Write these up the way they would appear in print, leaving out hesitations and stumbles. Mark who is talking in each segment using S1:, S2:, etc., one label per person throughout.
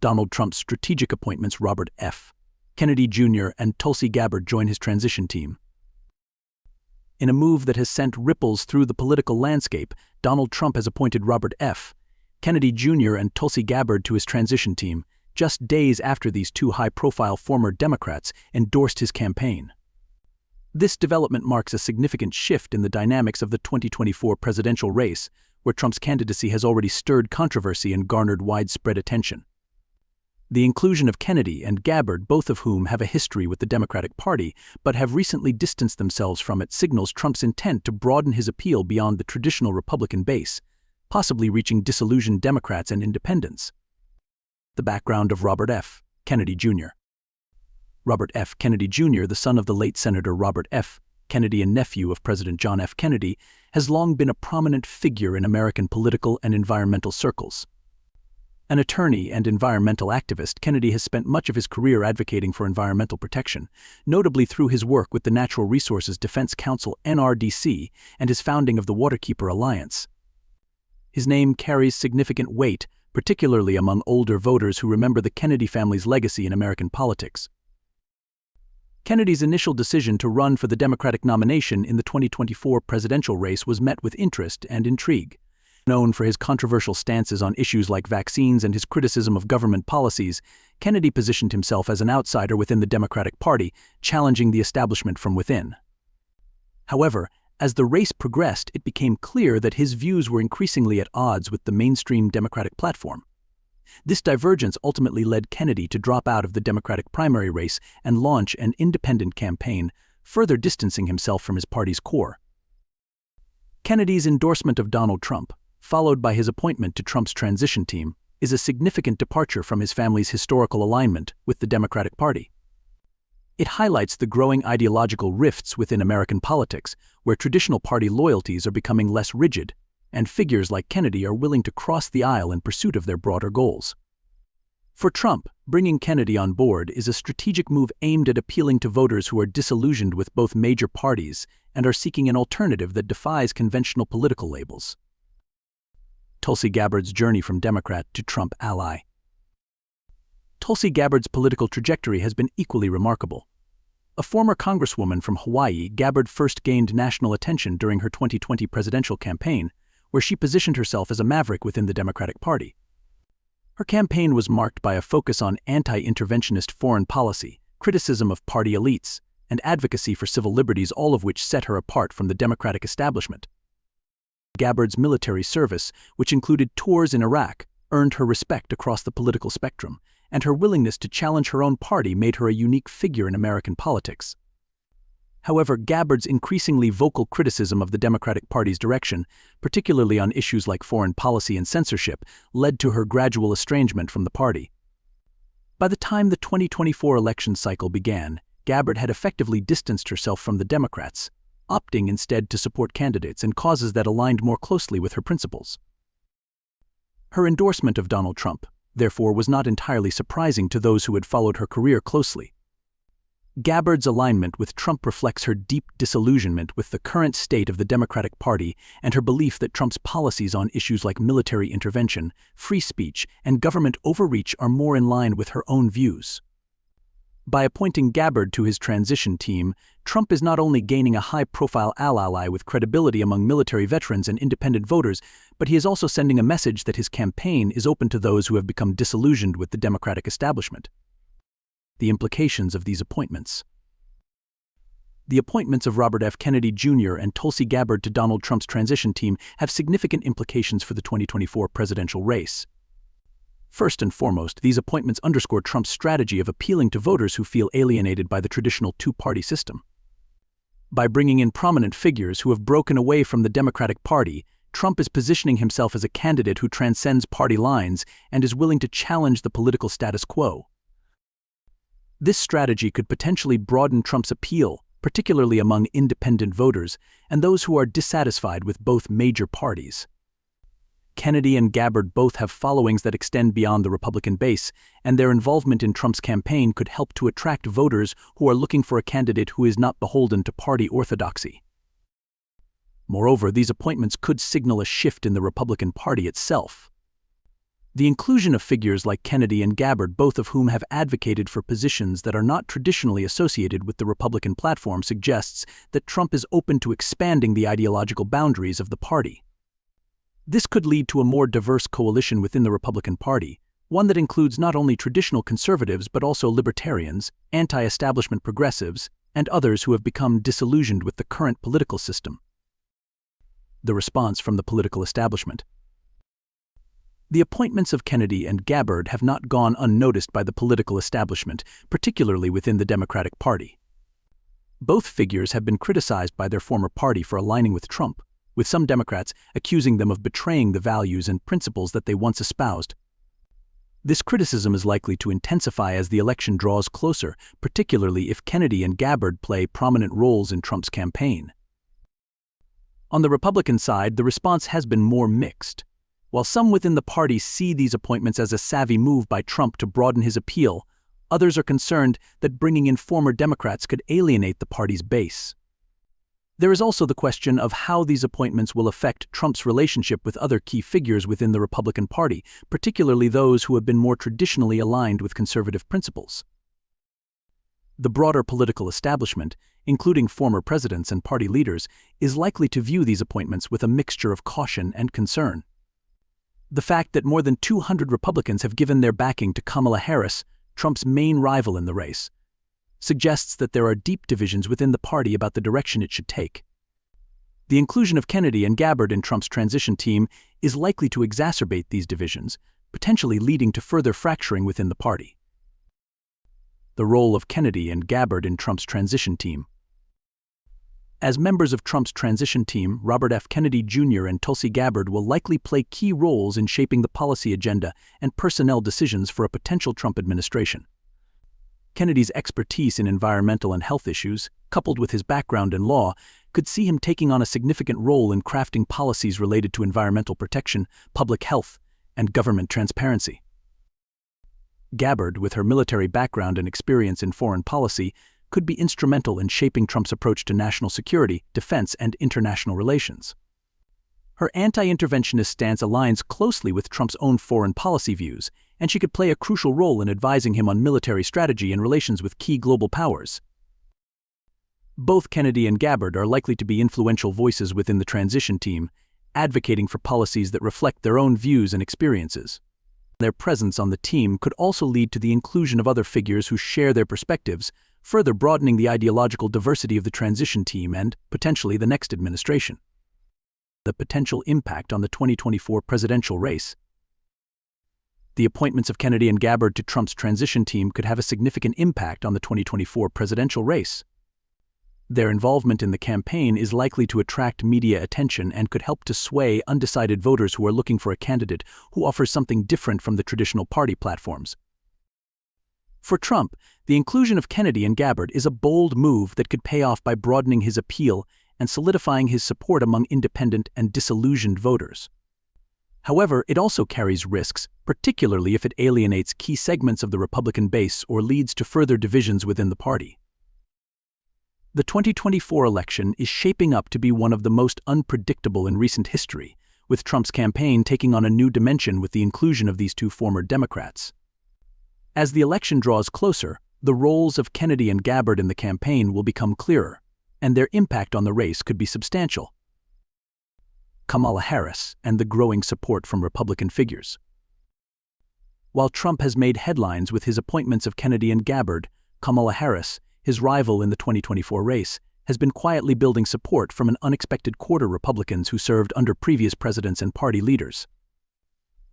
S1: Donald Trump's strategic appointments. Robert F. Kennedy Jr. and Tulsi Gabbard join his transition team. In a move that has sent ripples through the political landscape, Donald Trump has appointed Robert F. Kennedy Jr. and Tulsi Gabbard to his transition team, just days after these two high-profile former Democrats endorsed his campaign. This development marks a significant shift in the dynamics of the 2024 presidential race, where Trump's candidacy has already stirred controversy and garnered widespread attention. The inclusion of Kennedy and Gabbard, both of whom have a history with the Democratic Party but have recently distanced themselves from it, signals Trump's intent to broaden his appeal beyond the traditional Republican base, possibly reaching disillusioned Democrats and independents. The background of Robert F. Kennedy Jr. Robert F. Kennedy Jr., the son of the late Senator Robert F. Kennedy and nephew of President John F. Kennedy, has long been a prominent figure in American political and environmental circles. An attorney and environmental activist, Kennedy has spent much of his career advocating for environmental protection, notably through his work with the Natural Resources Defense Council (NRDC) and his founding of the Waterkeeper Alliance. His name carries significant weight, particularly among older voters who remember the Kennedy family's legacy in American politics. Kennedy's initial decision to run for the Democratic nomination in the 2024 presidential race was met with interest and intrigue. Known for his controversial stances on issues like vaccines and his criticism of government policies, Kennedy positioned himself as an outsider within the Democratic Party, challenging the establishment from within. However, as the race progressed, it became clear that his views were increasingly at odds with the mainstream Democratic platform. This divergence ultimately led Kennedy to drop out of the Democratic primary race and launch an independent campaign, further distancing himself from his party's core. Kennedy's endorsement of Donald Trump, followed by his appointment to Trump's transition team, is a significant departure from his family's historical alignment with the Democratic Party. It highlights the growing ideological rifts within American politics, where traditional party loyalties are becoming less rigid, and figures like Kennedy are willing to cross the aisle in pursuit of their broader goals. For Trump, bringing Kennedy on board is a strategic move aimed at appealing to voters who are disillusioned with both major parties and are seeking an alternative that defies conventional political labels. Tulsi Gabbard's journey from Democrat to Trump ally. Tulsi Gabbard's political trajectory has been equally remarkable. A former congresswoman from Hawaii, Gabbard first gained national attention during her 2020 presidential campaign, where she positioned herself as a maverick within the Democratic Party. Her campaign was marked by a focus on anti-interventionist foreign policy, criticism of party elites, and advocacy for civil liberties, all of which set her apart from the Democratic establishment. Gabbard's military service, which included tours in Iraq, earned her respect across the political spectrum, and her willingness to challenge her own party made her a unique figure in American politics. However, Gabbard's increasingly vocal criticism of the Democratic Party's direction, particularly on issues like foreign policy and censorship, led to her gradual estrangement from the party. By the time the 2024 election cycle began, Gabbard had effectively distanced herself from the Democrats, opting instead to support candidates and causes that aligned more closely with her principles. Her endorsement of Donald Trump, therefore, was not entirely surprising to those who had followed her career closely. Gabbard's alignment with Trump reflects her deep disillusionment with the current state of the Democratic Party and her belief that Trump's policies on issues like military intervention, free speech, and government overreach are more in line with her own views. By appointing Gabbard to his transition team, Trump is not only gaining a high-profile ally with credibility among military veterans and independent voters, but he is also sending a message that his campaign is open to those who have become disillusioned with the Democratic establishment. The implications of these appointments. The appointments of Robert F. Kennedy Jr. and Tulsi Gabbard to Donald Trump's transition team have significant implications for the 2024 presidential race. First and foremost, these appointments underscore Trump's strategy of appealing to voters who feel alienated by the traditional two-party system. By bringing in prominent figures who have broken away from the Democratic Party, Trump is positioning himself as a candidate who transcends party lines and is willing to challenge the political status quo. This strategy could potentially broaden Trump's appeal, particularly among independent voters and those who are dissatisfied with both major parties. Kennedy and Gabbard both have followings that extend beyond the Republican base, and their involvement in Trump's campaign could help to attract voters who are looking for a candidate who is not beholden to party orthodoxy. Moreover, these appointments could signal a shift in the Republican Party itself. The inclusion of figures like Kennedy and Gabbard, both of whom have advocated for positions that are not traditionally associated with the Republican platform, suggests that Trump is open to expanding the ideological boundaries of the party. This could lead to a more diverse coalition within the Republican Party, one that includes not only traditional conservatives but also libertarians, anti-establishment progressives, and others who have become disillusioned with the current political system. The response from the political establishment. The appointments of Kennedy and Gabbard have not gone unnoticed by the political establishment, particularly within the Democratic Party. Both figures have been criticized by their former party for aligning with Trump, with some Democrats accusing them of betraying the values and principles that they once espoused. This criticism is likely to intensify as the election draws closer, particularly if Kennedy and Gabbard play prominent roles in Trump's campaign. On the Republican side, the response has been more mixed. While some within the party see these appointments as a savvy move by Trump to broaden his appeal, others are concerned that bringing in former Democrats could alienate the party's base. There is also the question of how these appointments will affect Trump's relationship with other key figures within the Republican Party, particularly those who have been more traditionally aligned with conservative principles. The broader political establishment, including former presidents and party leaders, is likely to view these appointments with a mixture of caution and concern. The fact that more than 200 Republicans have given their backing to Kamala Harris, Trump's main rival in the race, suggests that there are deep divisions within the party about the direction it should take. The inclusion of Kennedy and Gabbard in Trump's transition team is likely to exacerbate these divisions, potentially leading to further fracturing within the party. The role of Kennedy and Gabbard in Trump's transition team. As members of Trump's transition team, Robert F. Kennedy Jr. and Tulsi Gabbard will likely play key roles in shaping the policy agenda and personnel decisions for a potential Trump administration. Kennedy's expertise in environmental and health issues, coupled with his background in law, could see him taking on a significant role in crafting policies related to environmental protection, public health, and government transparency. Gabbard, with her military background and experience in foreign policy, could be instrumental in shaping Trump's approach to national security, defense, and international relations. Her anti-interventionist stance aligns closely with Trump's own foreign policy views, and she could play a crucial role in advising him on military strategy and relations with key global powers. Both Kennedy and Gabbard are likely to be influential voices within the transition team, advocating for policies that reflect their own views and experiences. Their presence on the team could also lead to the inclusion of other figures who share their perspectives, further broadening the ideological diversity of the transition team and, potentially, the next administration. The potential impact on the 2024 presidential race. The appointments of Kennedy and Gabbard to Trump's transition team could have a significant impact on the 2024 presidential race. Their involvement in the campaign is likely to attract media attention and could help to sway undecided voters who are looking for a candidate who offers something different from the traditional party platforms. For Trump, the inclusion of Kennedy and Gabbard is a bold move that could pay off by broadening his appeal and solidifying his support among independent and disillusioned voters. However, it also carries risks, particularly if it alienates key segments of the Republican base or leads to further divisions within the party. The 2024 election is shaping up to be one of the most unpredictable in recent history, with Trump's campaign taking on a new dimension with the inclusion of these two former Democrats. As the election draws closer, the roles of Kennedy and Gabbard in the campaign will become clearer, and their impact on the race could be substantial. Kamala Harris and the growing support from Republican figures. While Trump has made headlines with his appointments of Kennedy and Gabbard, Kamala Harris, his rival in the 2024 race, has been quietly building support from an unexpected quarter Republicans who served under previous presidents and party leaders.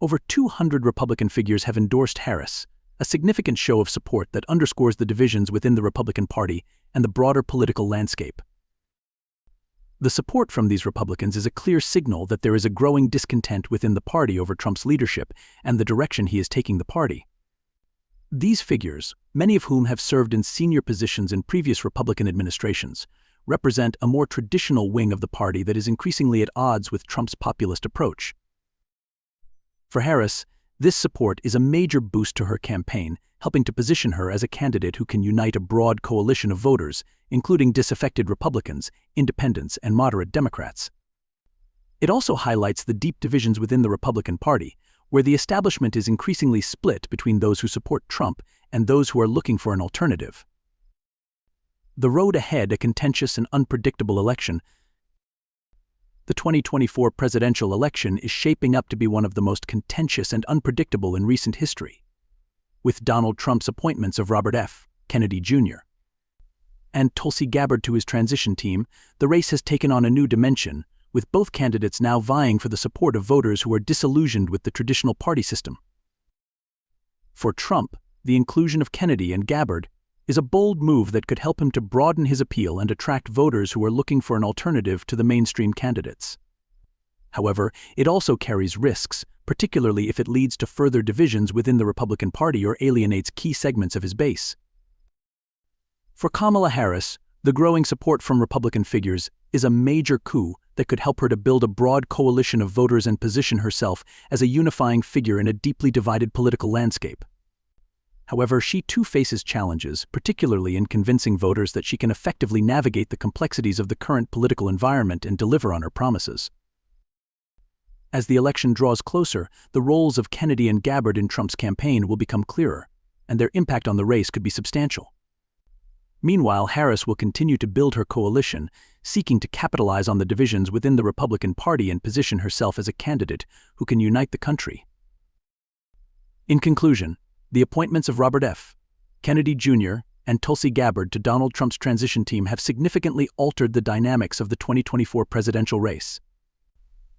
S1: Over 200 Republican figures have endorsed Harris, a significant show of support that underscores the divisions within the Republican Party and the broader political landscape. The support from these Republicans is a clear signal that there is a growing discontent within the party over Trump's leadership and the direction he is taking the party. These figures, many of whom have served in senior positions in previous Republican administrations, represent a more traditional wing of the party that is increasingly at odds with Trump's populist approach. For Harris, this support is a major boost to her campaign, helping to position her as a candidate who can unite a broad coalition of voters, including disaffected Republicans, independents, and moderate Democrats. It also highlights the deep divisions within the Republican Party, where the establishment is increasingly split between those who support Trump and those who are looking for an alternative. The road ahead, a contentious and unpredictable election. The 2024 presidential election is shaping up to be one of the most contentious and unpredictable in recent history. With Donald Trump's appointments of Robert F. Kennedy Jr. and Tulsi Gabbard to his transition team, the race has taken on a new dimension, with both candidates now vying for the support of voters who are disillusioned with the traditional party system. For Trump, the inclusion of Kennedy and Gabbard is a bold move that could help him to broaden his appeal and attract voters who are looking for an alternative to the mainstream candidates. However, it also carries risks, particularly if it leads to further divisions within the Republican Party or alienates key segments of his base. For Kamala Harris, the growing support from Republican figures is a major coup that could help her to build a broad coalition of voters and position herself as a unifying figure in a deeply divided political landscape. However, she too faces challenges, particularly in convincing voters that she can effectively navigate the complexities of the current political environment and deliver on her promises. As the election draws closer, the roles of Kennedy and Gabbard in Trump's campaign will become clearer, and their impact on the race could be substantial. Meanwhile, Harris will continue to build her coalition, seeking to capitalize on the divisions within the Republican Party and position herself as a candidate who can unite the country. In conclusion, the appointments of Robert F. Kennedy Jr. and Tulsi Gabbard to Donald Trump's transition team have significantly altered the dynamics of the 2024 presidential race.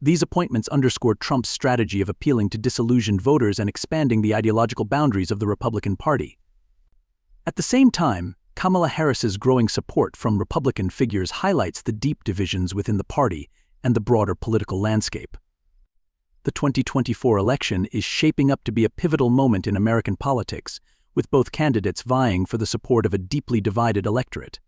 S1: These appointments underscore Trump's strategy of appealing to disillusioned voters and expanding the ideological boundaries of the Republican Party. At the same time, Kamala Harris's growing support from Republican figures highlights the deep divisions within the party and the broader political landscape. The 2024 election is shaping up to be a pivotal moment in American politics, with both candidates vying for the support of a deeply divided electorate.